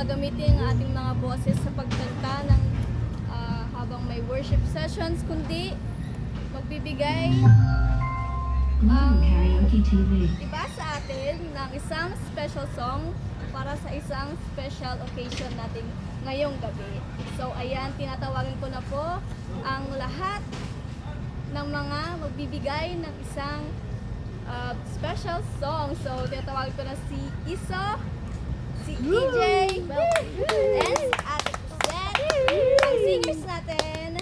gagamitin ang ating mga boses sa pagkanta ng habang may worship sessions, kundi magbibigay ang Karaoke TV. iba sa atin ng isang special song para sa isang special occasion natin ngayong gabi. So ayan, tinatawagan ko na po ang lahat ng mga magbibigay ng isang special song. So tinatawagan ko na si Iso, si EJ, and si Ate Zed, ang singers natin.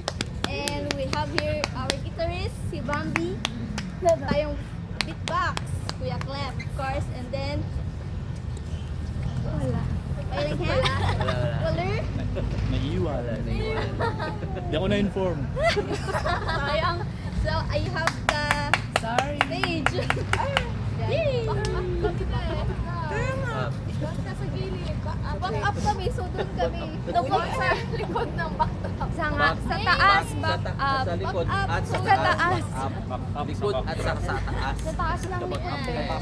And we have here our guitarist, si Bambi, tayong beatbox, Kuya Clef, of course, and then wala. Pailing hand? Color? Naiiwala. Hindi ako na-inform. Sayang. So, I have the stage. Yay! Nasa gilid. Back up kami, so doon kami. Doon kami sa likod ng back up. Sa taas, back up. Sa likod Back up, at so sa sa taas. taas. Likod at sa taas. Sa taas lang yan.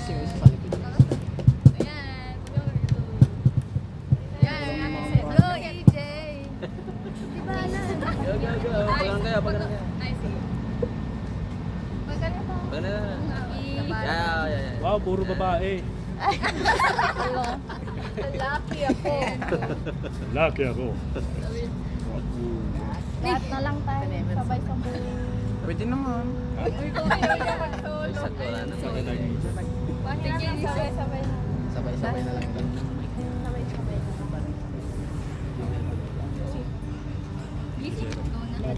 yung isa sa likod. Ayan. Ayan. Go, EJ. Diba na? Go, go, go. Pagano kaya, pagano kaya. Ay, sige. Pagano pa? Pagano na. Yeah. Wow, puro babae. Lucky ako. Lucky ako. Lahat na lang tayo. Sabay-sabay. Pwede naman. Sad wala na. Sabay-sabay na. Sabay-sabay na lang.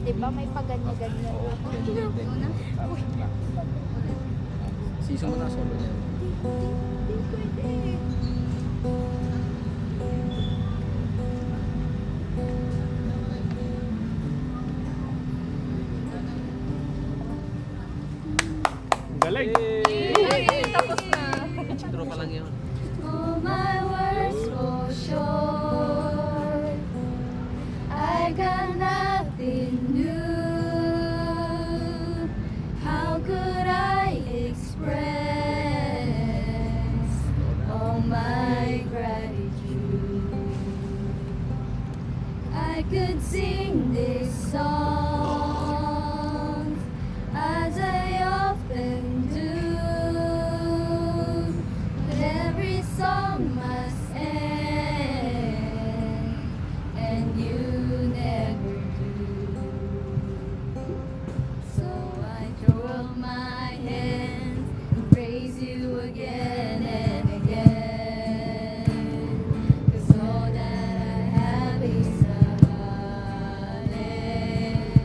Diba may paganya-ganyan? Season mo na solo niya. Galing! Tapos na. Intro pa lang yun. All my words fall short. I got nothing new. How could I express all my gratitude? I could sing this song as I often do. But every song must end, and you never do. So I throw up my hands and praise you again and again. 'Cause all that I have is a hallelujah.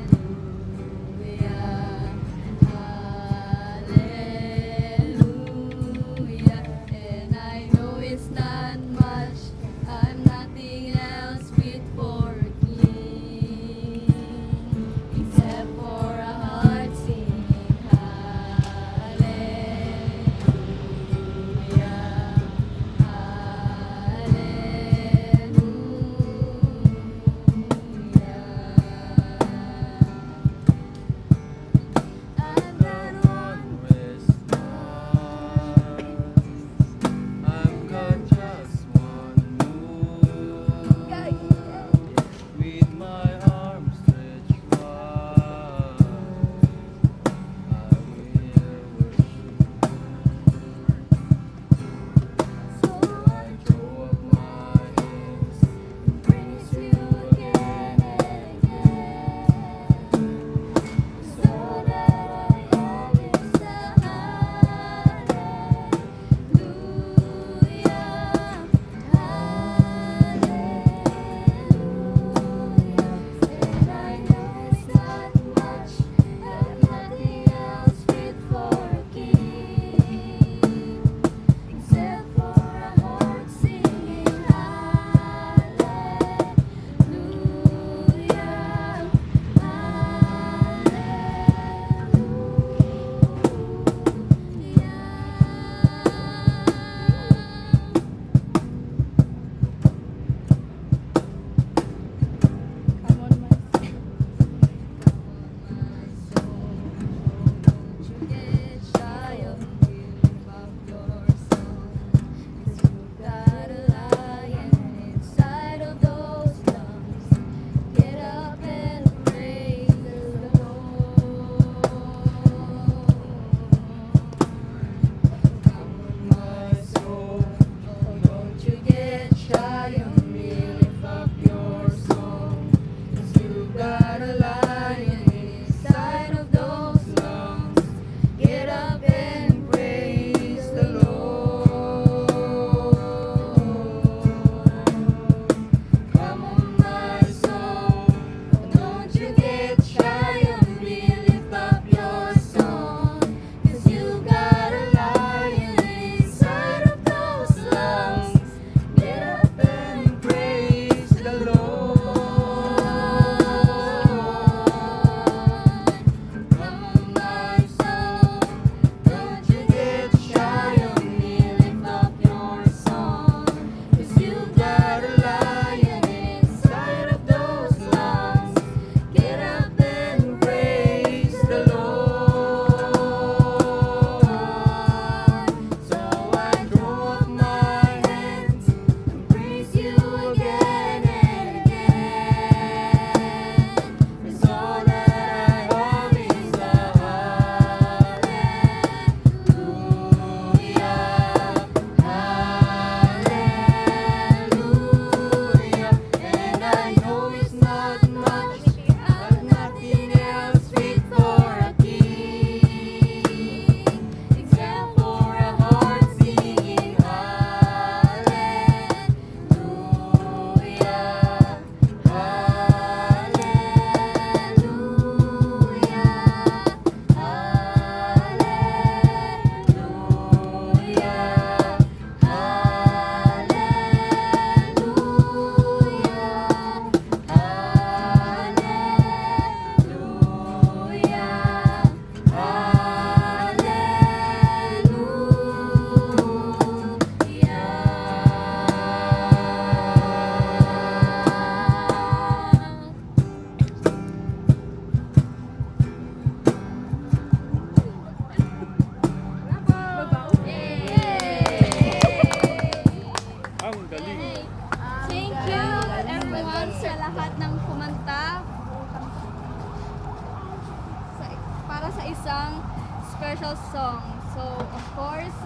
isang special song. So, of course,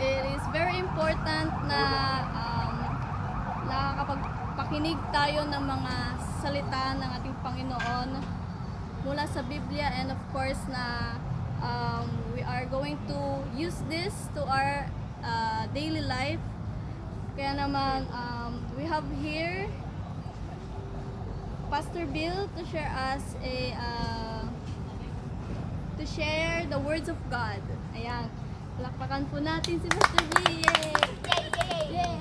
it is very important na nakakapagpakinig tayo ng mga salita ng ating Panginoon mula sa Biblia, and of course na we are going to use this to our daily life. Kaya naman we have here Pastor Bill to share us to share the words of God. Ayan. Palakpakan po natin si Pastor Bill. Yay! Yay! Yay!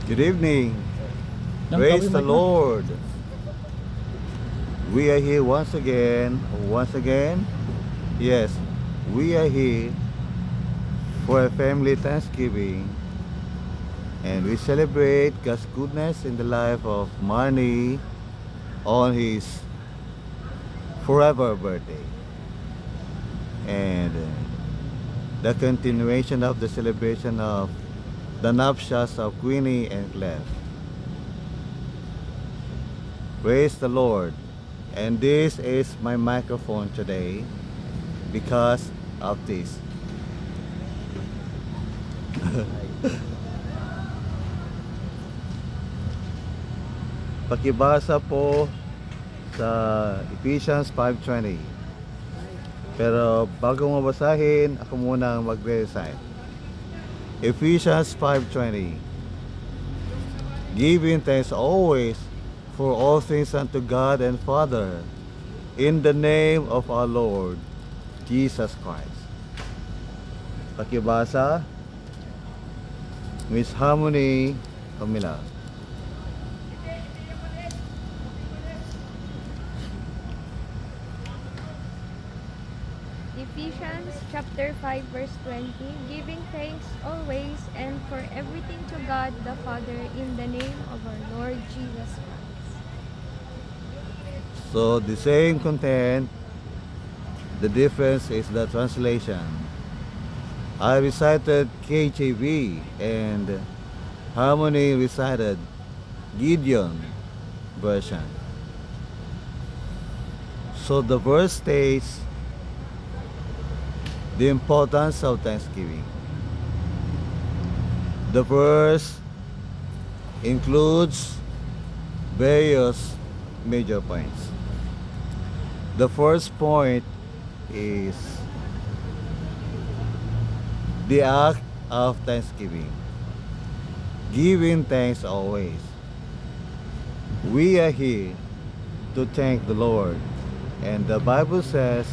Good evening. Praise the Lord. We are here once again. Yes, we are here for a family Thanksgiving, and we celebrate God's goodness in the life of Marnie on his forever birthday, and the continuation of the celebration of the nuptials of Queenie and Clef. Praise the Lord. And this is my microphone today because of this. Pakibasa po sa Ephesians 5:20. Pero bago mabasahin, ako muna ang magre-recite. Ephesians 5:20. Giving thanks always for all things unto God and Father, in the name of our Lord Jesus Christ. Pakibasa, Miss Harmony Camila. Ephesians chapter 5 verse 20, giving thanks always and for everything to God the Father in the name of our Lord Jesus Christ. So the same content, the difference is the translation. I recited KJV and Harmony recited Gideon version. So the verse states the importance of Thanksgiving. The verse includes various major points. The first point is the act of thanksgiving. Giving thanks always. We are here to thank the Lord, and the Bible says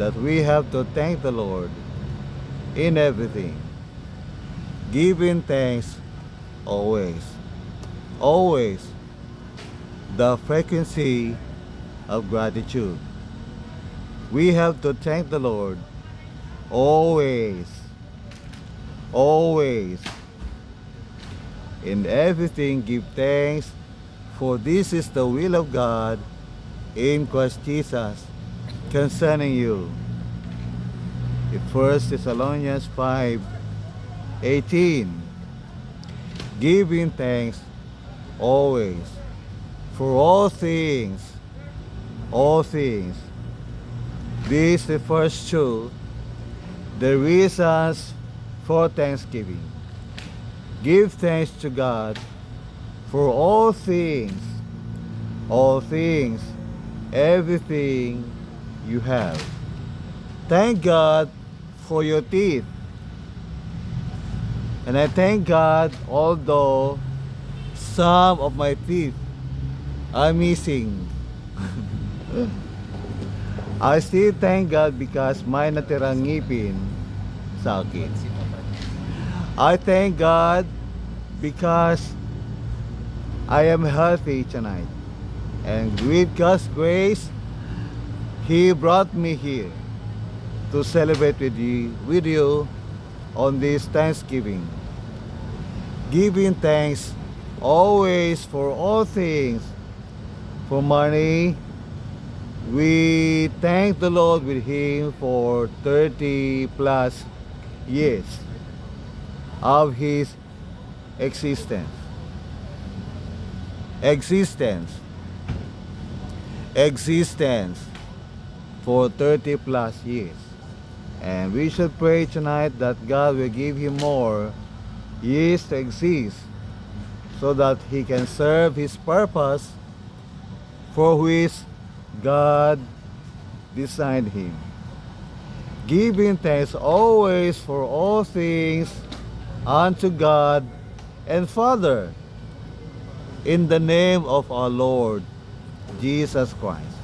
that we have to thank the Lord in everything. Giving thanks always. Always. The frequency of gratitude. We have to thank the Lord always. Always. In everything give thanks, for this is the will of God in Christ Jesus concerning you. In 1 Thessalonians 5:18, giving thanks always for all things. This refers to the reasons for thanksgiving. Give thanks to God for all things, everything you have. Thank God for your teeth. And I thank God although some of my teeth are missing. I still thank God because may natirang ngipin sa akin. I thank God because I am healthy tonight. And with God's grace, He brought me here to celebrate with you on this Thanksgiving. Giving thanks always for all things. For money, we thank the Lord with Him for 30 plus years of His existence. Existence. Existence for 30 plus years. And we should pray tonight that God will give him more years to exist so that he can serve his purpose for which God designed him. Giving thanks always for all things unto God and Father in the name of our Lord Jesus Christ,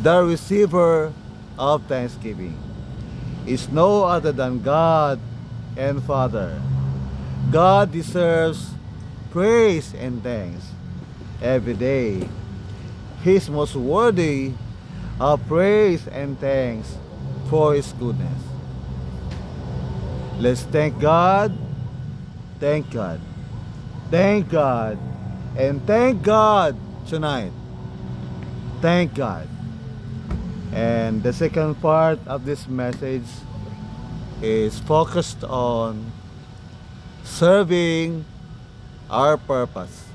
the receiver of thanksgiving is no other than God and Father. God deserves praise and thanks every day. He is most worthy of praise and thanks for his goodness. Let's thank God, thank God, thank God, and thank God tonight. Thank God. And the second part of this message is focused on serving our purpose.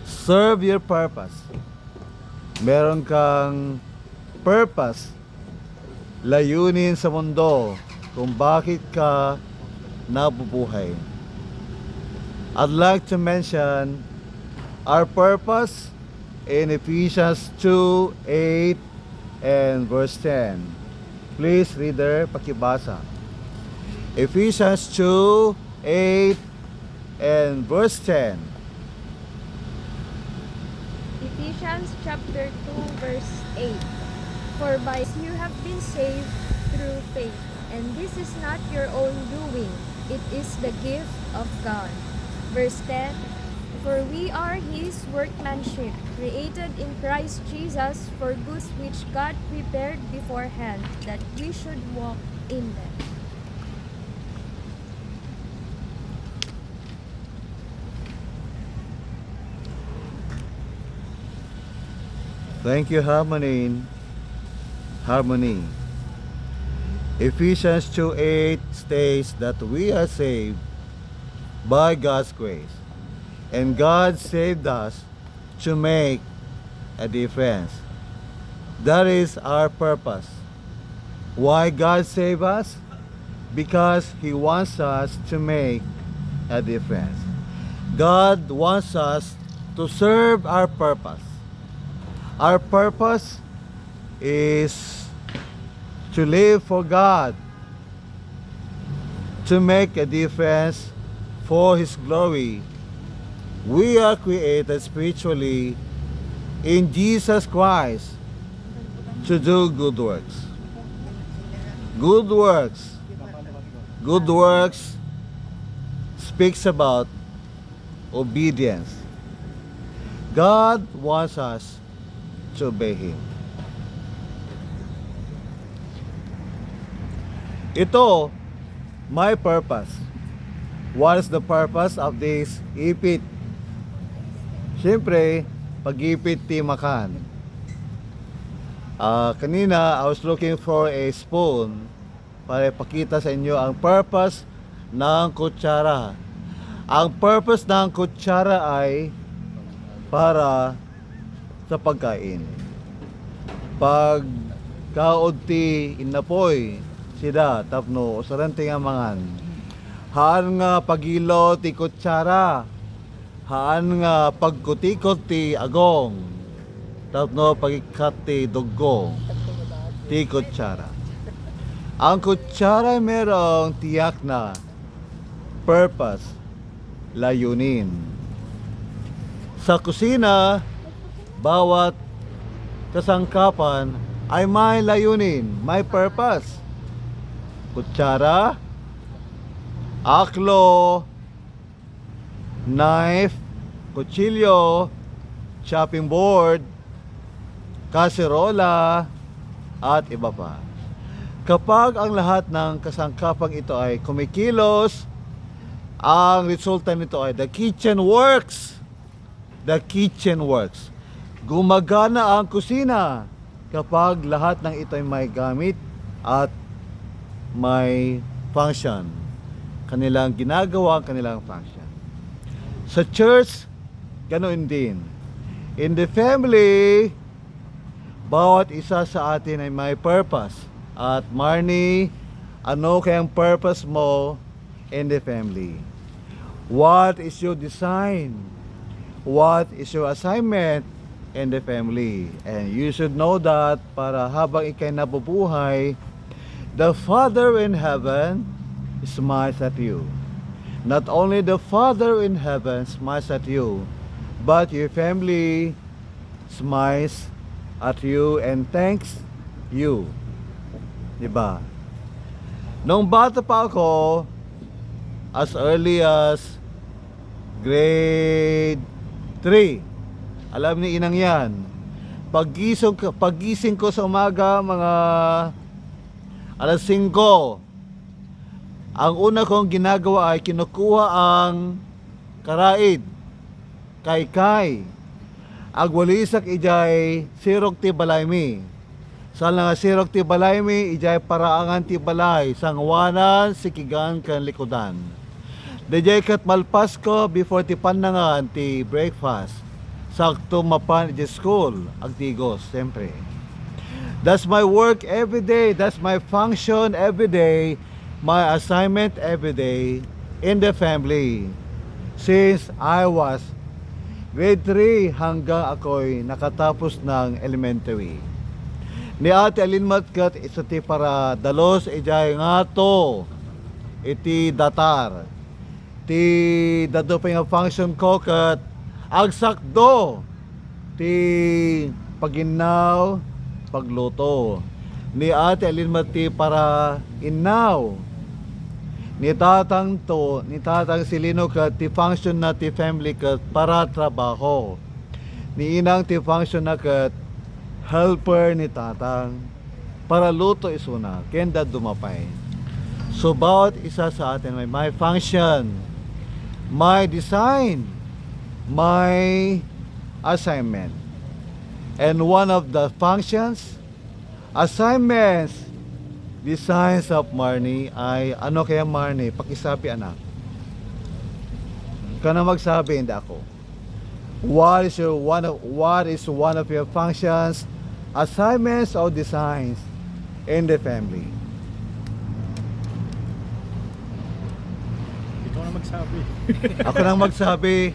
Serve your purpose. Meron kang purpose, layunin sa mundo kung bakit ka nabubuhay. I'd like to mention our purpose in Ephesians 2:8 and verse 10. Please, reader, pakibasa. Ephesians 2:8 and verse 10. Ephesians chapter 2 verse 8. For by this you have been saved through faith, and this is not your own doing, it is the gift of God. Verse 10. For we are his workmanship, created in Christ Jesus for goods which God prepared beforehand, that we should walk in them. Thank you, Harmony. Harmony. Ephesians 2:8 states that we are saved by God's grace. And God saved us to make a difference. That is our purpose. Why God saved us? Because He wants us to make a difference. God wants us to serve our purpose. Our purpose is to live for God, to make a difference for His glory. We are created spiritually in Jesus Christ to do good works. Good works. Good works speaks about obedience. God wants us to obey Him. Ito, my purpose. What is the purpose of this ipit? Siyempre, pag-ipit timakan. Kanina, I was looking for a spoon para ipakita sa inyo ang purpose ng kutsara. Ang purpose ng kutsara ay para sa pagkain. Pag kaod ti inapoy, sida tapno usarante nga mangan. Haan nga pagilo ti kutsara. Haan nga pagkutikot ti agong. Tapno pagikat ti dugo. Ti kutsara. Ang kutsara ay merong tiyak na purpose, layunin. Sa kusina, bawat kasangkapan ay may layunin, may purpose. Kutsara, aklo, knife, kutsilyo, chopping board, kaserola, at iba pa. Kapag ang lahat ng kasangkapang ito ay kumikilos, ang resulta nito ay the kitchen works. The kitchen works. Gumagana ang kusina kapag lahat ng ito ay may gamit at may function. kanilang ginagawa, kanilang function. Sa church, ganoon din. In the family, bawat isa sa atin ay may purpose. At Marnie, ano kayang purpose mo in the family? What is your design? What is your assignment in the family? And you should know that para habang ikay nabubuhay, the Father in heaven smiles at you. Not only the Father in heaven smiles at you, but your family smiles at you and thanks you. Diba? Nung bata pa ako, as early as grade 3, alam ni inang yan, paggising ko sa umaga, mga alas 5, ang una kong ginagawa ay kinukuha ang karaid, kaykay, agwalisak ijay sirok ti balaymi. Sal nga sirok ti balaymi ijay paraangan ti balay, sangwanan sikigan kan likodan. Dejay kat malpas ko before ti panangan ti breakfast. Sakto mapan ijay school, agtigos, siyempre. That's my work every day, that's my function every day, my assignment every day in the family. Since I was grade 3 hanggang ako'y nakatapos ng elementary. Ni Ate Alinmat kat isa ti para dalos ijay nga to iti datar. Ti dado pa nga function ko kat agsakdo ti paginaw pagluto. Ni Ate Alinmat ti para inaw. Ni tatang Silino kat ti function na ti family kat para trabaho. Ni inang ti function na kat helper ni tatang para luto isuna kenda dumapay. So bawat isa sa atin may my function, my design, my assignment. And one of the functions, assignments, designs of Marnie ay ano kaya Marnie? Pakisabi anak. Ikaw na magsabi, hindi ako. What is one of your functions, assignments, or designs in the family? Ikaw na magsabi. Ako nang magsabi.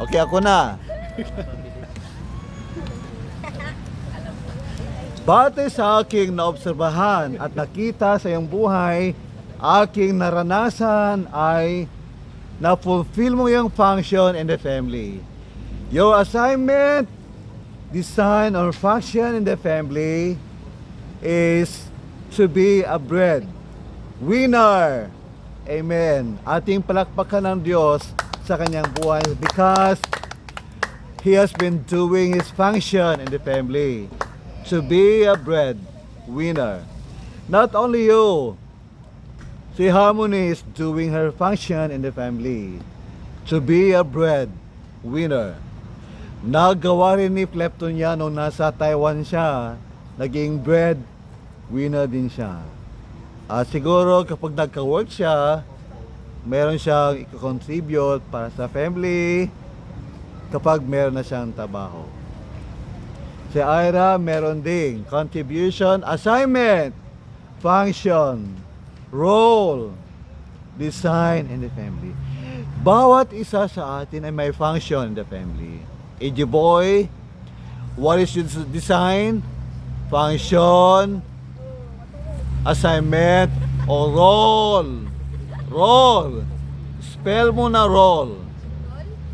Okay, ako na. Batay sa aking naobserbahan at nakita sa iyong buhay, aking naranasan ay na-fulfill mo yung function in the family. Your assignment, design, or function in the family is to be a bread winner. Amen. Ating palakpakan ng Diyos sa kanyang buhay because He has been doing His function in the family. To be a bread winner. Not only you, si Harmony is doing her function in the family. To be a bread winner. Nagawa rin ni Plepton niya nung nasa Taiwan siya. Naging bread winner din siya. Siguro kapag nagka-work siya, meron siyang i-contribute para sa family kapag meron na siyang trabaho. Si Ira meron ding contribution, assignment, function, role, design in the family. Bawat isa sa atin ay may function in the family. AJ Boy, what is your design, function, assignment, or role? Role. Spell mo na role.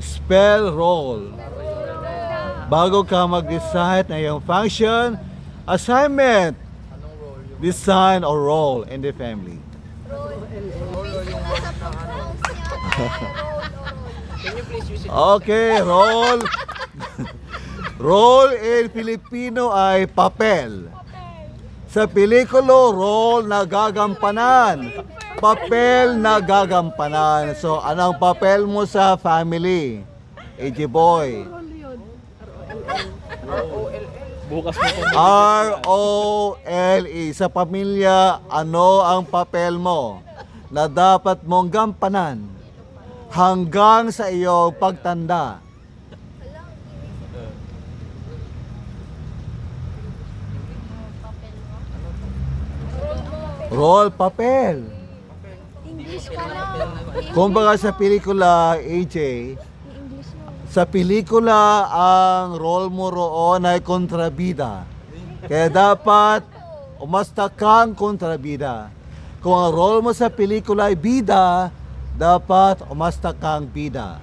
Spell role. Bago ka mag-decide na yung function, assignment, design, or role in the family. Can you please use it? Okay, role. Role in Filipino ay papel. Sa pelikulo, role na gagampanan. Papel na gagampanan. So, anong papel mo sa family? AJ Boy. Bukas mo po. R-O-L-E. Sa pamilya, ano ang papel mo? na dapat mong gampanan hanggang sa iyong pagtanda. Roll papel. English ka na. Kumbaga sa pelikula, AJ, English mo. sa pelikula ang role mo roon ay kontrabida. Kaya dapat umasta kang kontrabida. Kung ang role mo sa pelikula ay bida, dapat umasta kang bida.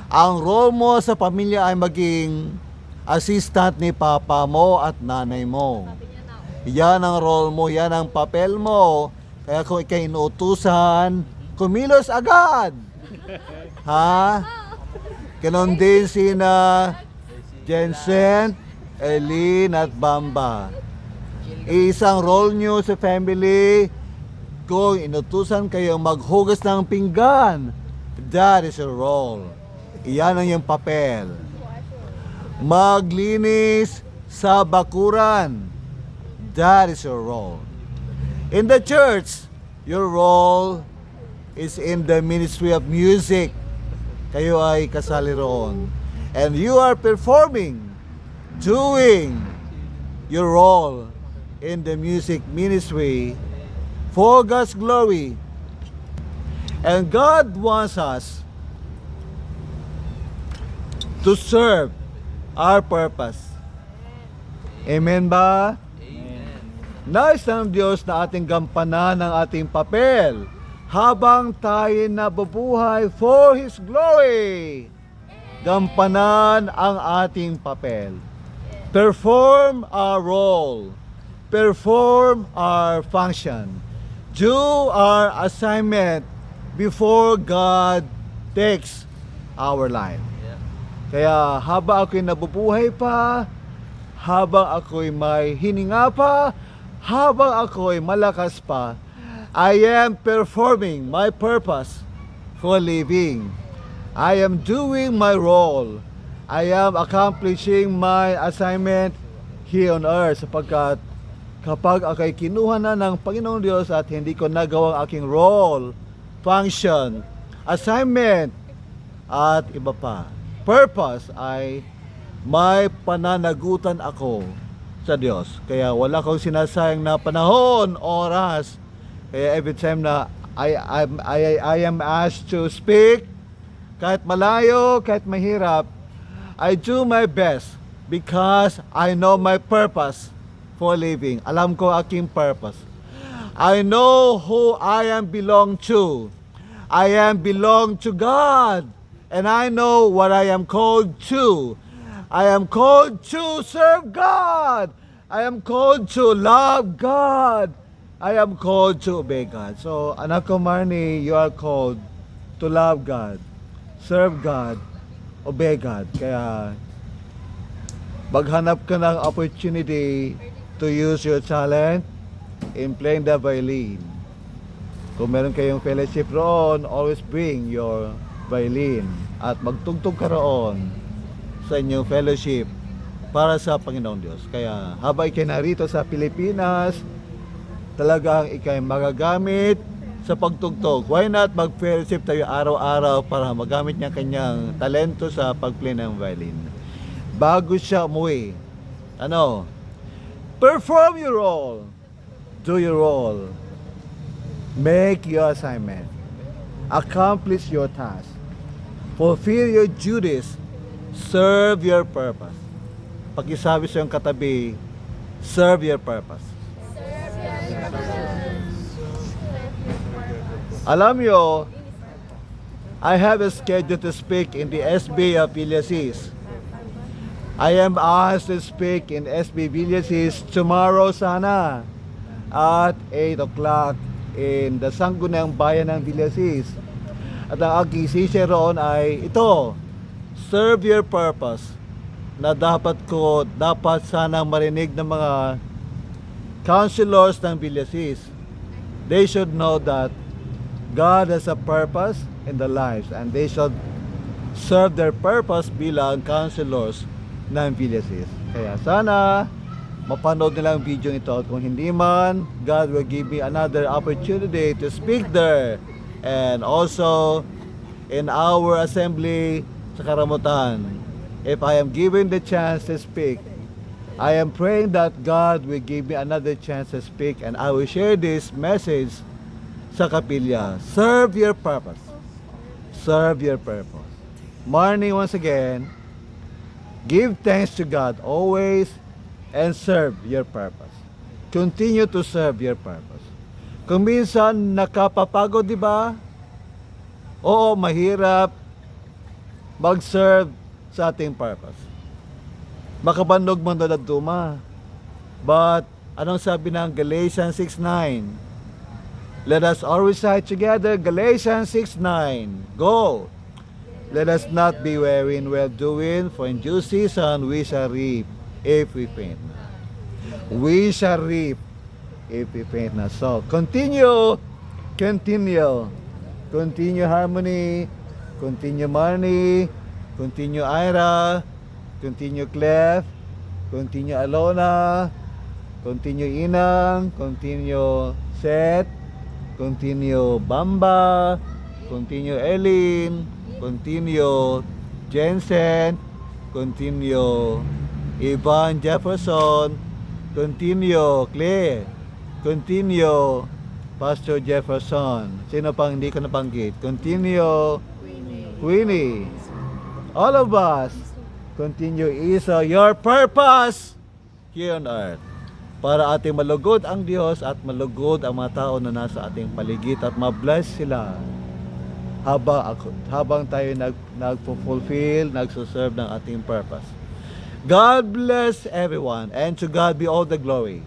Ang role mo sa pamilya ay maging assistant ni papa mo at nanay mo. Yan ang role mo, yan ang papel mo. Kaya kung ikay inuutusan, kumilos agad. Ha? Ganon din sina Jensen, Eileen at Bamba. Isang role nyo sa family, kung inutusan kayo maghugas ng pinggan, that is your role. Iyan ang yung papel. Maglinis sa bakuran, that is your role. In the church, your role is in the ministry of music. Kayo ay kasali roon. And you are performing, doing your role in the music ministry for God's glory. And God wants us to serve our purpose. Amen ba? Nais ng Diyos na ating gampanan ang ating papel habang tayo nabubuhay for His glory. Gampanan ang ating papel. Perform our role. Perform our function. Do our assignment before God takes our life. Kaya habang ako'y nabubuhay pa, habang ako'y may hininga pa, habang ako'y malakas pa, I am performing my purpose for living. I am doing my role. I am accomplishing my assignment here on earth sapagkat kapag ako'y kinuha na ng Panginoong Diyos at hindi ko nagawang aking role, function, assignment, at iba pa, purpose ay may pananagutan ako sa Diyos. Kaya wala akong sinasayang na panahon, oras. Kaya every time na I am asked to speak, kahit malayo, kahit mahirap, I do my best because I know my purpose for living. Alam ko aking purpose. I know who I am belong to. I am belong to God. And I know what I am called to. I am called to serve God. I am called to love God. I am called to obey God. So, anak ko Marnie, you are called to love God, serve God, obey God. Kaya, maghanap ka ng opportunity to use your talent in playing the violin. Kung meron kayong fellowship roon, always bring your violin at magtugtog ka roon sa inyong fellowship para sa Panginoong Diyos. Kaya habang ikay narito sa Pilipinas, talagang ikay magagamit sa pagtugtog. Why not mag-fellowship tayo araw-araw para magamit niya kanyang talento sa pag-play ng violin. Bago siya umuwi, perform your role. Do your role. Make your assignment. Accomplish your task. Fulfill your duties. Serve your purpose. Pakisabi sa iyong katabi, serve your purpose. Alam nyo, I have a schedule to speak in the SB of Villasis. I am asked to speak in SB Villasis tomorrow sana at 8 o'clock in the Sangguniang Bayan ng Villasis. At ang aking sisya roon ay ito, serve your purpose, na dapat sana marinig ng mga counselors ng Villasis. They should know that God has a purpose in their lives and they should serve their purpose bilang counselors ng Villasis. Kaya sana mapanood nila ang video ito. At kung hindi man, God will give me another opportunity to speak there. And also, in our assembly sa Karamutan, if I am given the chance to speak, I am praying that God will give me another chance to speak, and I will share this message sa kapilya. Serve your purpose. Serve your purpose. Marnie, once again, give thanks to God always and serve your purpose. Continue to serve your purpose. Kung minsan nakapapagod, di ba? Oo, mahirap mag-serve sa ating purpose. Makabandog man daduma. But, anong sabi ng Galatians 6:9? Let us all recite together Galatians 6:9. Go! Let us not be weary in well doing, for in due season we shall reap if we faint not. We shall reap if we faint not. So, continue, continue, continue Harmony, continue Marnie, continue Ira, continue Clef, continue Alona, continue Inang, continue Seth, continue Bamba, continue Eileen, continue Jensen, continue Ivan Jefferson, continue Clay, continue Pastor Jefferson. Sino pang hindi ko nabanggit? Continue Queenie. All of us, continue Isa, your purpose here on earth. Para ating malugod ang Diyos at malugod ang mga tao na nasa ating paligid at mabless sila habang tayo nagpo-fulfill, nagsuserve ng ating purpose. God bless everyone, and to God be all the glory.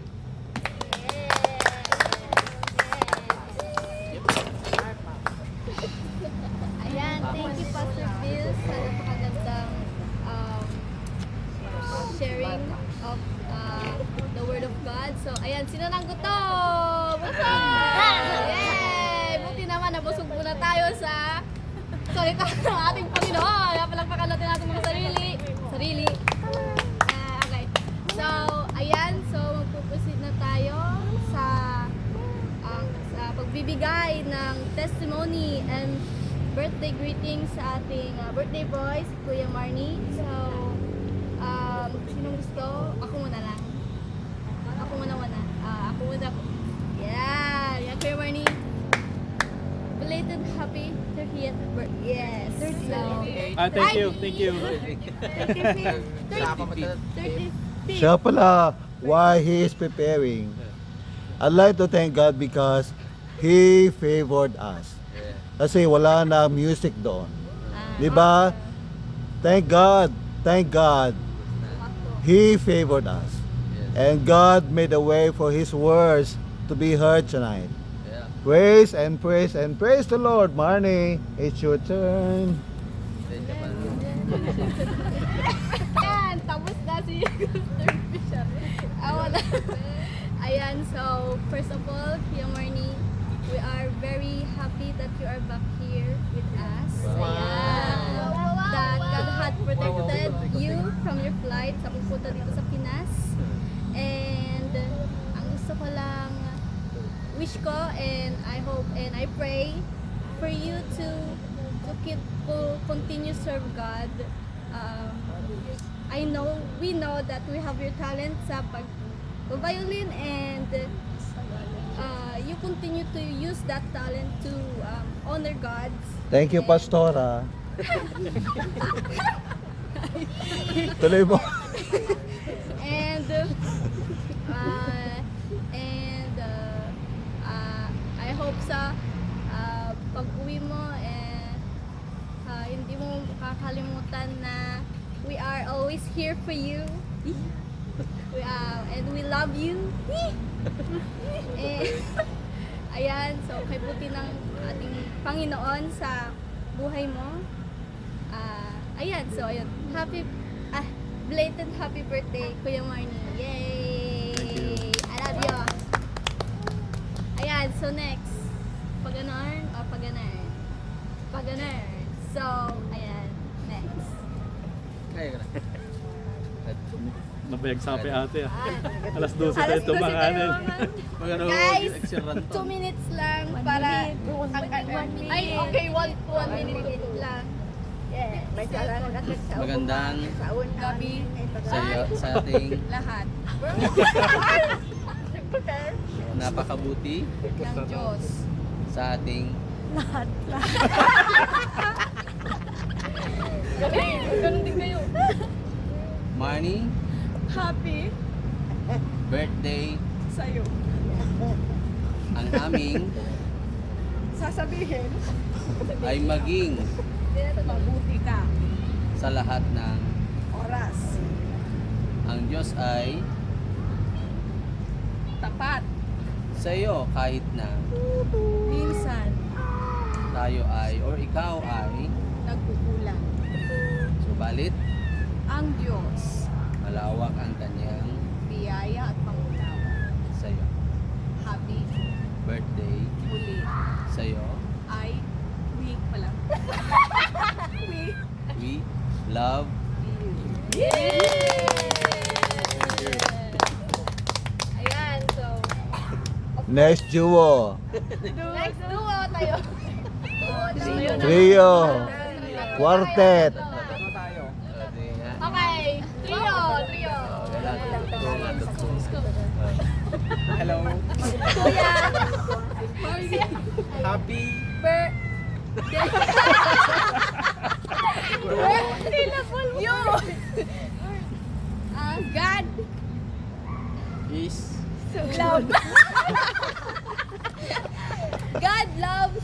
Ayan, thank you Pastor Bill sa napakagandang sharing of the Word of God. So, ayan, sino nang gutom? Busog! Yay! Buti naman, nabusog muna tayo sa salita ng ating Panginoon. Napalakpakan natin ating mga sarili. Okay. So, ayan. So, magpuproceed na tayo sa pagbibigay ng testimony and birthday greetings sa ating birthday boy, si Kuya Marnie. So, sinong gusto? Ako muna lang. Ako muna. Ako muna. Yeah, Kuya Marnie. Belated happy 30th birthday. Yes. 30th. Thank you. 30th. Siya pala, why he is preparing. I'd like to thank God because He favored us. Kasi wala na music doon. Di ba? Thank God. He favored us. And God made a way for His words to be heard tonight. Praise and praise and praise the Lord. Marnie, it's your turn. Ayan, tapos na si Mr. Bishop. Wala. Ayan, so first of all, Kuya Marnie, we are very happy that you are back here with us. Ayan. That God had protected you from your flight sa pupunta dito sa Pinas. And ang gusto ko lang wish ko, and I hope and I pray for you to continue serve God. We know that we have your talent sa pag-violin, and you continue to use that talent to honor God. Thank you, Pastora. Tuloy mo. And I hope sa pag-uwi mo, hindi mo kakalimutan na we are always here for you. And we love you. And, ayan, so kay buti ng ating Panginoon sa buhay mo. Ayan, so ayun. Belated happy birthday, Kuya Marnie. Yay! I love you. Ayan, so next. Pag-ganon or pag-ganon? Pag-ganon. So, ayan, next. Nabayag sabi ate ah. Alas 12 tayo Alas 12 tumanganin. Magano, Guys, extra 2 minutes lang para... Ay, okay, 1 minute lang. Yes. Magandang Gabi, sa ating lahat. napakabuti Ng Diyos. sa ating Ganun din kayo. Marnie Happy birthday. sa'yo. Ang aming Sasabihin, ay maging mabuti ka. sa lahat ng Oras. ang Diyos ay Tapat. sa iyo kahit na Minsan, tayo ay or ikaw ay nagkukulang. subalit Ang Diyos, malawak ang kanyang biyaya at pangunawa. sa iyo. Happy Birthday muli sa iyo. ay week pala. We love Ayan, so Next duo. next duo tayo. Trio. Quartet. Okay, trio. Hello. Kuya, Happy syllable you. God is love. God loves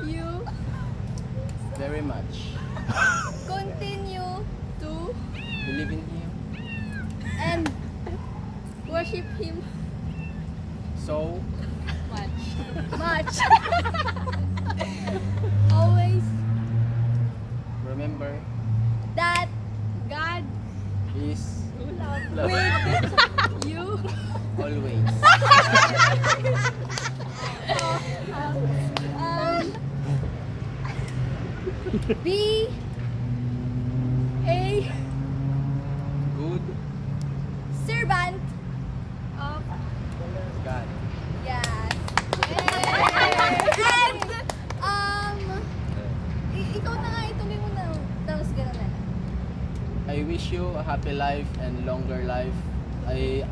you. very much. Continue to Believe in Him. and worship Him So much. Always remember that God is with you. always. Be a Good servant of God. yes. And ikaw na nga, ituloy mo na. Tapos gano'n na. I wish you a happy life and longer life. I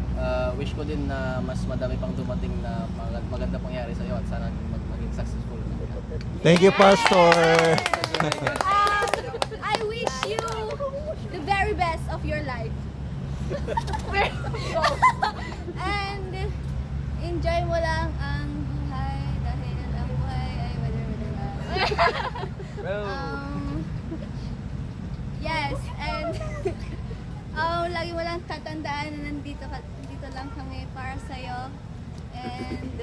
wish ko din na mas madami pang dumating na maganda pangyari sa iyo at sana maging successful. Thank you, Pastor. I wish you the very best of your life. And enjoy mo lang ang buhay dahil ang buhay ay madala. Yes, and lagi mo lang tatandaan na nandito lang kami para sa'yo. And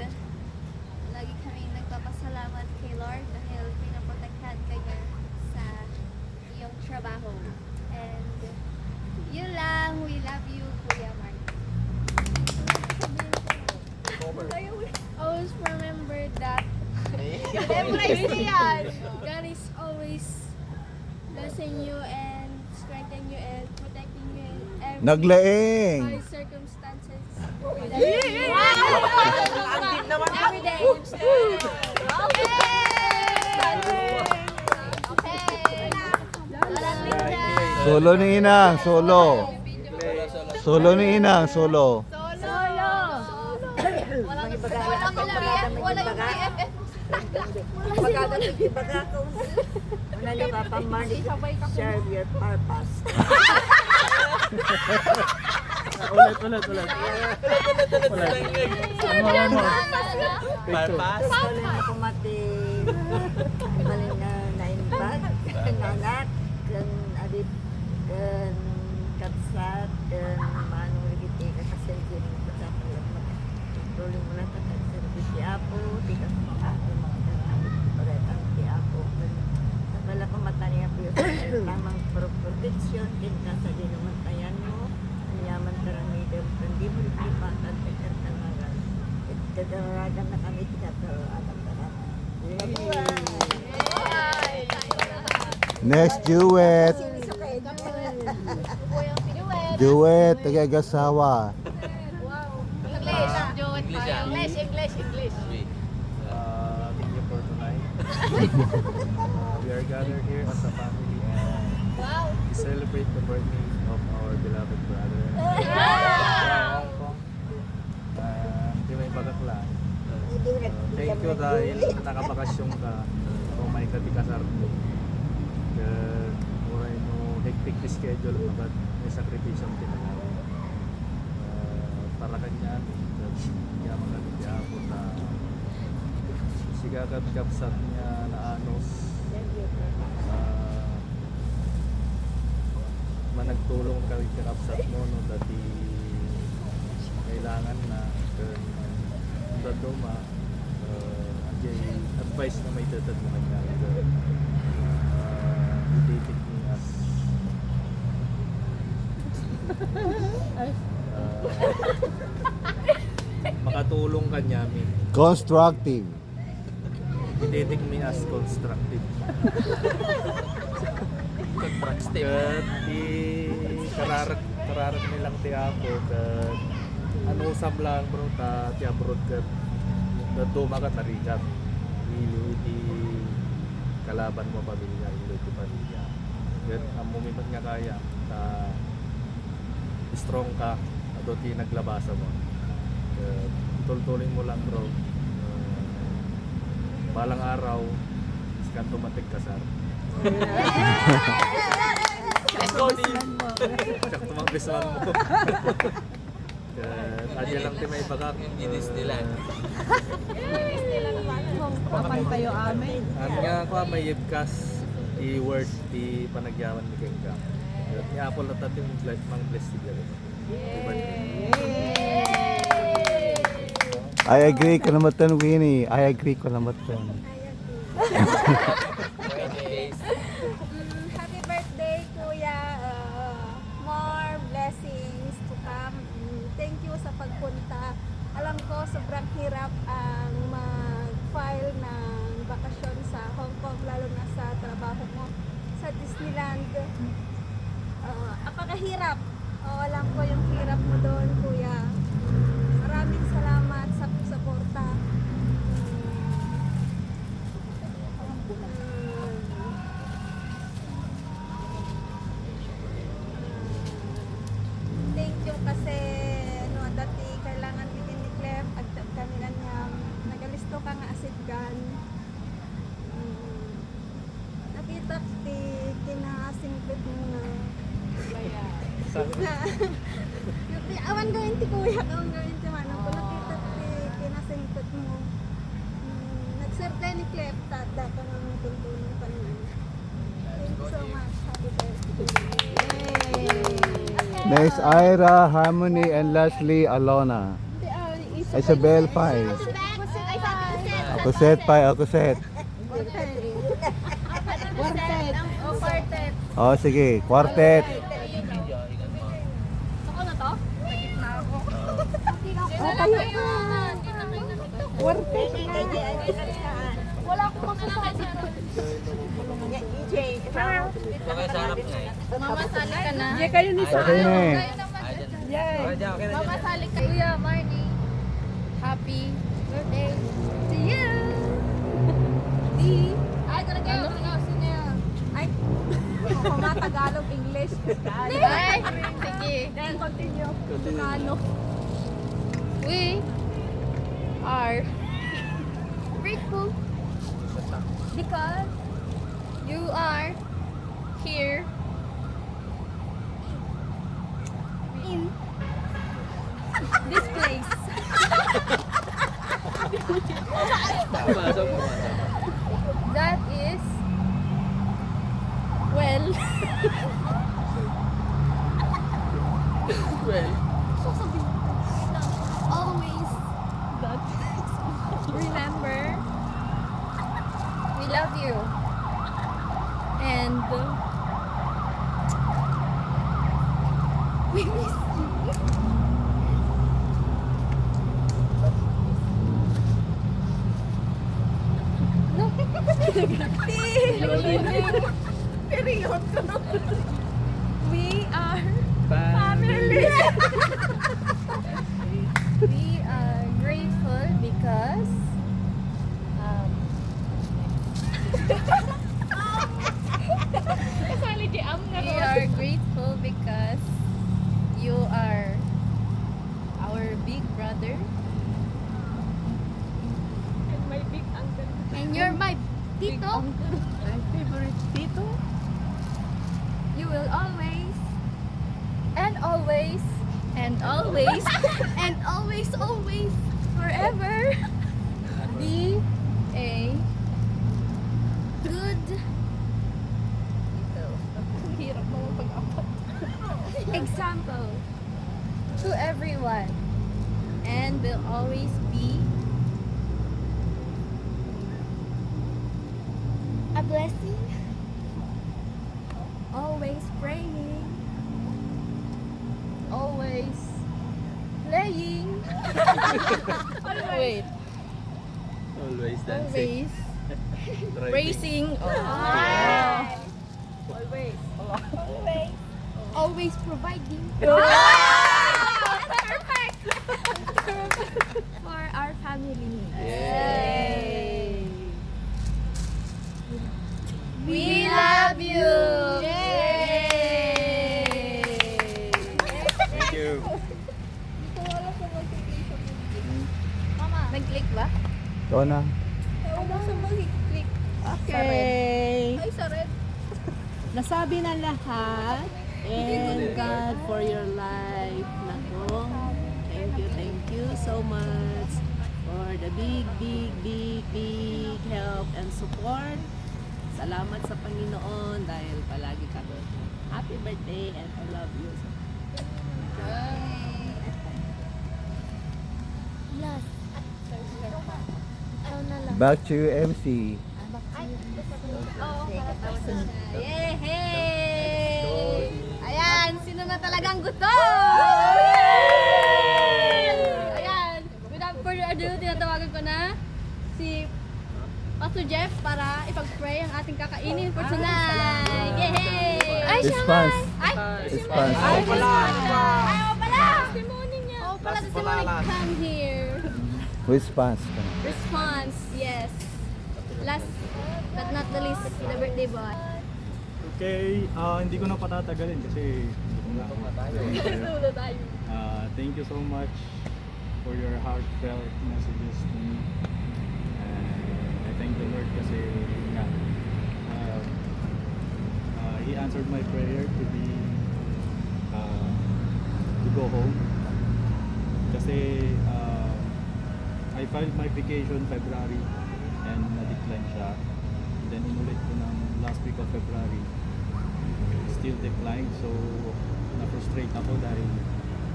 lagi kami nagpapasalamat kay Lord dahil pinaprotektahan ka niya sa iyong trabaho. And yun lang, we love you, Kuya Mark. Always remember that God is always blessing you and strengthening you and protecting you in every Naglaing. by circumstances. Every day. Solo ni Inang, solo. Solo ni Inang, solo. Walang BF, wala yung BFF. Una ni Papa Marty, serve your purpose. Ulit. Purpose. Wala na kumati, maling na naimbag, nanak, kan adit, kan katsat, kan manong ligiti, kakasentin, katsat, tuloy mo lang kakasir di apo, di ka kumakain, paretang di apo. Wala ko mataniya po yung tamang protection, din ka sa dinumatayan mo, ang yaman taramidam, hindi mo lipatan, pagkar talaga. Dadaragan na kami, tinataragan na naman. Next duet. Ito po yung pinuwet. duet, tagagasawa. Thank you for tonight. We are gathered here as a family and we celebrate the birthday of our beloved brother. Hong Kong. Di may bagakla. Thank you dahil nakabakasyon ka kung may katikasar mo. Oray mo hectic schedule magat may sakripisyo ang tinanawin. Para kanya kaya mga nagyapo na sigagat kapsat niya na anos managtulong ka rin kapsat mo no dati kailangan na daduma advice na may datad mo kanya i-dating me as makatulong kanya mi Constructive. i-dating me as constructive Constructive. kararak nilang ti Apo kat ano usam lang bro ta ti abroad kat daduma ka tarikat ilo iti kalaban mo pamilya ilo iti pamilya kat ang mumimat nga kaya ta strong ka ato ti naglabasa mo kat tultuling mo lang bro balang araw iskan tumatig kasar Tsak tumang mo. Adya lang ti may bagak. Ginis nila. Papan tayo amin. Ang nga ko may yibkas i-word ti panagyaman ni Kenga. Ni Apple na tatin mang bless together. I agree ko naman Winnie. I agree ko naman. Happy birthday, Kuya. More blessings to come. Thank you sa pagpunta. Alam ko, sobrang hirap ang mag-file ng bakasyon sa Hong Kong, lalo na sa trabaho mo sa Disneyland. Apakahirap. Alam ko yung hirap mo doon, Kuya. Maraming salamat sa suporta. Thank you kasi no dati kailangan bitin ni Clef at kanila niya nagalisto ka nga asidgan. Nakita ti kinasingpit mo na na awan gawin ti kuya awan gawin ti manong ko nakita ti kinasingpit mo. Nagserte ni Clef tada ka ng tuntunan pa naman. Thank you so much. Happy birthday. Next, Ira, Harmony, and Leslie Alona. Isabel Pai. Ako set Pai, ako set. Quartet. Oh, sige, quartet. Ako na to? Nagit na ako. Wala akong masasabi. Okay, sa harap nga eh. Mamasali ka na. Hindi kayo ni Okay na eh. Mamasali ka. Kuya Marnie, happy birthday to you. Ay, talaga yun. Sino? Ay, Tagalog, English. Ay, sige. Then continue. Ano? We are grateful because you are here in this place. That is well. Well, Always. That. Remember, we love you. And we miss you. No. Period. Tito? My favorite Tito. You will always And always, and always, and always, always, forever be a good hirap mo pag-apat. example to everyone. And will always be A blessing. Always praying. always Playing. wait, Always dancing. always racing. Always providing. Perfect. For our family needs. Yay. We love you. Yay. Thank you. Mama, nag-click ba? Ikaw na. Wala sa mag-click. Okay. Ay, sa red. Nasabi na lahat. And God for your life. Nako. Thank you so much for the big help and support. Salamat sa Panginoon dahil palagi kami. Happy birthday and I love you. Last. Ano na lang. Back to you, MC. Yay! Ayan, sino na talagang gusto? Ayan, without further ado, tinatawagan ko na si Pastor Jeff para ipag-pray ang ating kakainin for tonight. Yay! Ay, siya nga! Response. Ay, Response. Ay, pala! Testimony niya! Oh, pala, testimony, come here. Response. Response, yes. Last but not the least, the birthday boy. Okay, hindi ko na patatagalin kasi thank you so much for your heartfelt messages to me. And I thank the Lord kasi nga, He answered my prayer to be to go home. Kasi I filed my vacation February and na-decline siya. Then inulit ko ng last week of February. Still declined, so na-frustrate ako dahil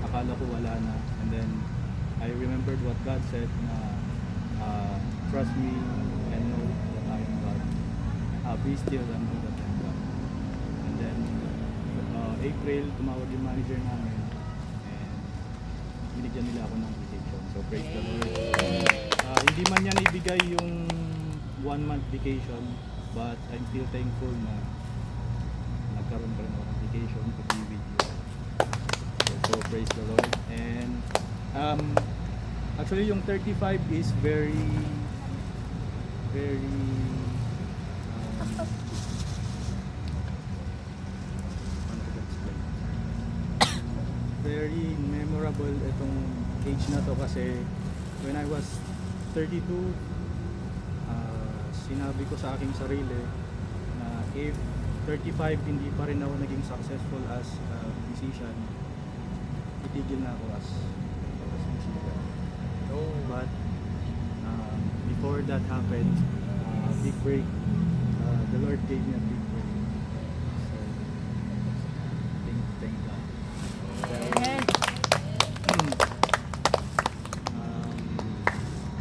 akala ko wala na. And then I remembered what God said na trust me and know that I am God. Be still and know that I am God. And then April, tumawag yung manager namin and binigyan nila ako ng vacation. So praise the Lord. Hindi man niya naibigay yung 1 month vacation, but I'm still thankful na nagkaroon pa rin ako ng vacation to be with you. So praise the Lord. And actually yung 35 is very paano ko explain? Very memorable itong age na to kasi when I was 32, sinabi ko sa aking sarili na if 35 hindi pa rin ako naging successful as a musician, itigil na ako as musician. But before that happened, big break, the Lord gave me a big break. So, thank God.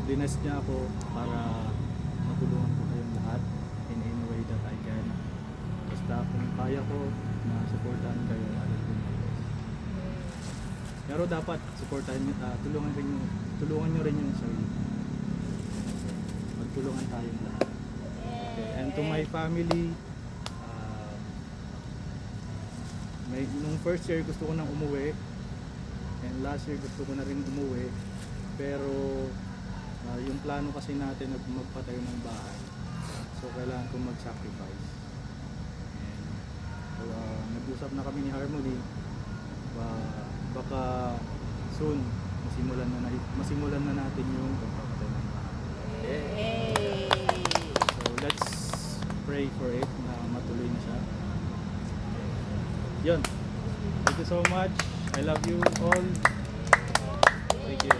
Dinas niya ako para matulungan ko kayong lahat in any way that I can. Basta kung kaya ko na supportahan kayo, I will do my best. Pero dapat supportahan niyo, tulungan niyo rin yung sarili. Magtulungan tayong lahat. Okay. And to my family, nung first year gusto ko nang umuwi, and last year gusto ko na rin umuwi, pero yung plano kasi natin magpatayo ng bahay, so kailangan ko mag-sacrifice. And so, nag-usap na kami ni Harmony, baka soon masimulan na natin yung pagpapatayo ng bahay. So let's pray for it na matuloy na siya. Yun. Thank you so much. I love you all. Thank you.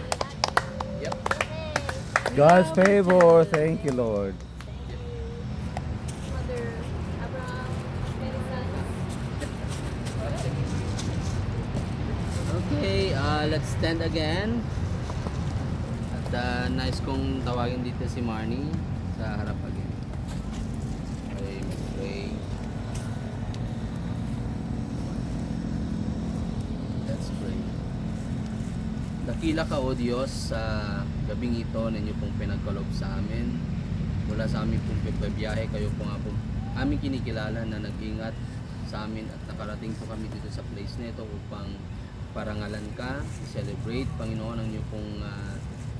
Yep. God's favor. Thank you, Lord. Mother Abraham, Mary Okay, let's stand again. At nice kong tawagin dito si Marnie sa harap again. Okay, pray. Let's pray. Dakila ka, O Diyos, sa gabing ito na inyo pong pinagkalob sa amin. Mula sa aming pong pagbabiyahe, kayo po nga po aming kinikilala na nag-ingat sa amin at nakarating po kami dito sa place na ito upang parangalan ka, celebrate, Panginoon, ang inyong pong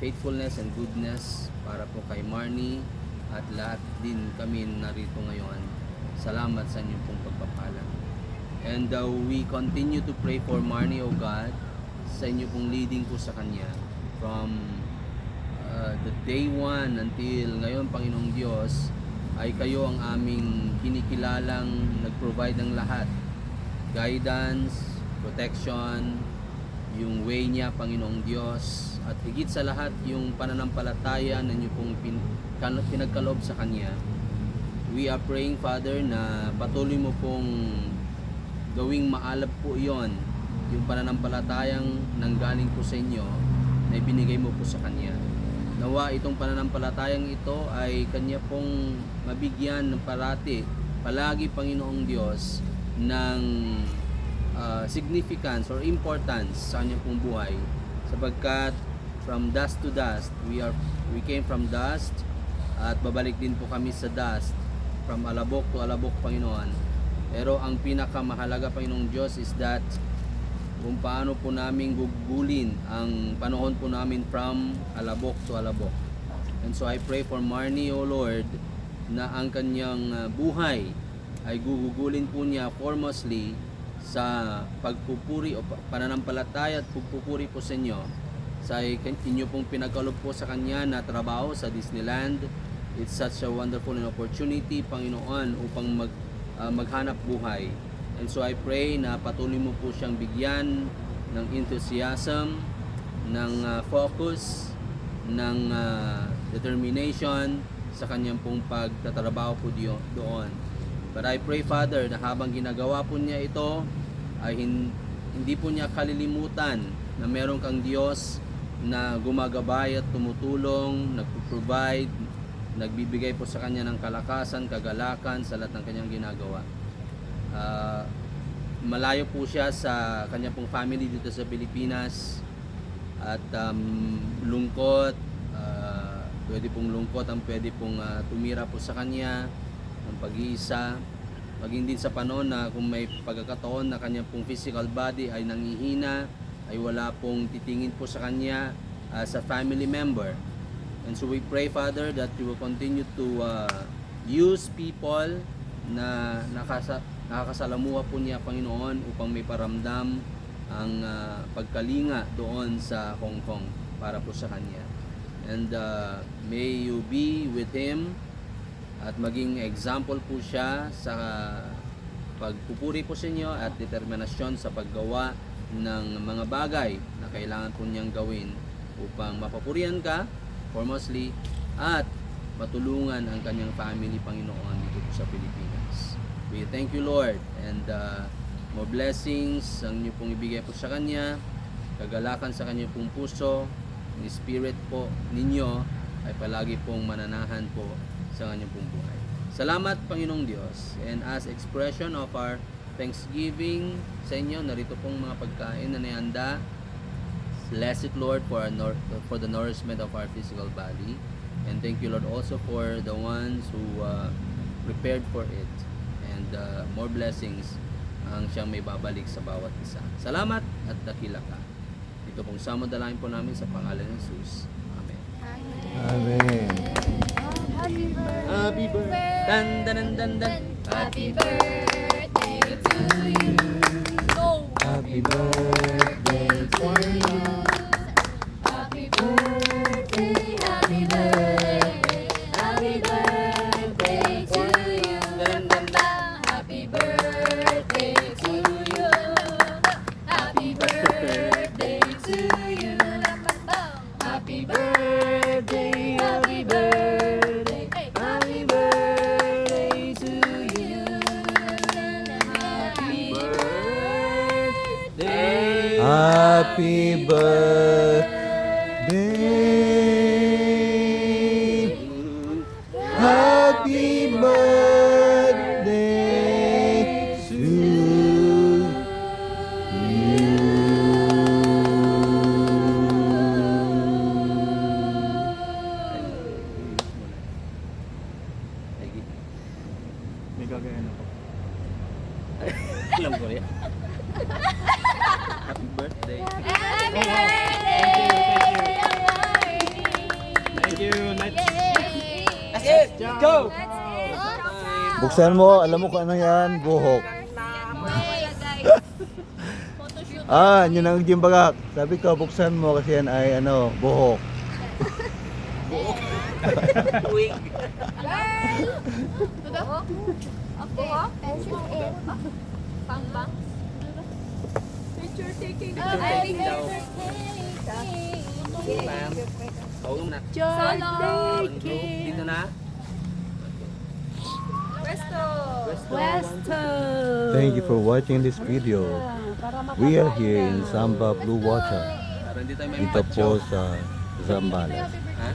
faithfulness and goodness para po kay Marnie at lahat din kami narito ngayon. Salamat sa inyong pong pagpapala. And we continue to pray for Marnie, O God, sa inyo pong leading po sa kanya from the day 1 until ngayon, Panginoong Diyos, ay kayo ang aming kinikilalang nag-provide ng lahat. Guidance, protection, yung way niya, Panginoong Diyos, at higit sa lahat yung pananampalataya na inyo pong pinagkaloob sa Kanya. We are praying, Father, na patuloy mo pong gawing maalab po iyon, yung pananampalatayang nanggaling po sa inyo na ibinigay mo po sa Kanya. Nawa itong pananampalatayang ito ay Kanya pong mabigyan ng palagi, Panginoong Diyos, ng significance or importance sa kanyang pong buhay, sapagkat from dust to dust, we came from dust at babalik din po kami sa dust, from alabok to alabok, Panginoon. Pero ang pinakamahalaga, Panginoong Diyos, is that kung paano po namin gugulin ang panahon po namin from alabok to alabok. And so I pray for Marnie, O Lord, na ang kanyang buhay ay gugugulin po niya foremostly sa pagpupuri o pananampalataya at pagpupuri po sa inyo sa inyo pong pinagkaloob po sa kanya na trabaho sa Disneyland. It's such a wonderful opportunity, Panginoon, upang maghanap buhay. And so I pray na patuloy mo po siyang bigyan ng enthusiasm, ng focus, ng determination sa kanyang pong pagtatrabaho po doon. But I pray, Father, na habang ginagawa po niya ito, ay hindi po niya kalilimutan na meron kang Diyos na gumagabay at tumutulong, nagpo-provide, nagbibigay po sa kanya ng kalakasan, kagalakan sa lahat ng kanyang ginagawa. Malayo po siya sa kanyang pong family dito sa Pilipinas at lungkot, pwede pong lungkot ang pwede pong tumira po sa kanya ng pag-iisa, maging din sa panahon na kung may pagkakataon na kanyang pong physical body ay nangihina, ay wala pong titingin po sa kanya as a family member. And so we pray, Father, that you will continue to use people na nakakasalamuha po niya, Panginoon, upang may paramdam ang pagkalinga doon sa Hong Kong para po sa kanya. And may you be with him at maging example po siya sa pagpupuri po sa inyo at determinasyon sa paggawa ng mga bagay na kailangan po niyang gawin upang mapapurihan ka, foremostly, at matulungan ang kanyang family, Panginoon, dito po sa Pilipinas. We thank you, Lord, and more blessings ang inyo pong ibigay po sa kanya, kagalakan sa kanyang pong puso, ni Spirit po ninyo ay palagi pong mananahan po sa kanyang pong buhay. Salamat, Panginoong Diyos, and as expression of our thanksgiving sa inyo, narito pong mga pagkain na nihanda. Bless it, Lord, for the nourishment of our physical body, and thank you, Lord, also for the ones who prepared for it, and more blessings ang siyang may babalik sa bawat isa. Salamat at dakila ka. Ito pong samodalahin po namin sa pangalan ng Jesus. Amen. Amen. Happy birthday. Dan dan dan dan. Happy birthday to you. Go! Happy birthday to you. Happy birthday, happy birthday, happy birthday to you. Happy birthday. Happy birthday to Lagi. May gagayan ako. Alam ko rin. Happy birthday. Thank you. Let's Go! Buksan mo, alam mo kung ano yan, buhok. Ah, yun ang gimbagak. Sabi ko, buksan mo kasi yan ay ano, buhok. Wig. Okay. Pang. Picture taking. taking daw. Pam. Paulo mo na. Solo. Dito na. Westo. Thank you for watching this video. We are here in Zamba Blue Water. Para hindi tayo may Dito po sa Zambales. Ha?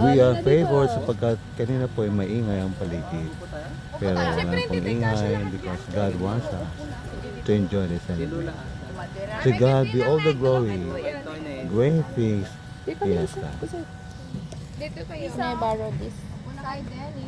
We are favored sapagkat kanina po ay maingay ang paligid. Pero wala pong ingay because God wants us to enjoy this anyway. To God be all the glory. Great things He has done. Dito kayo. Can I borrow this? Una kay Denny.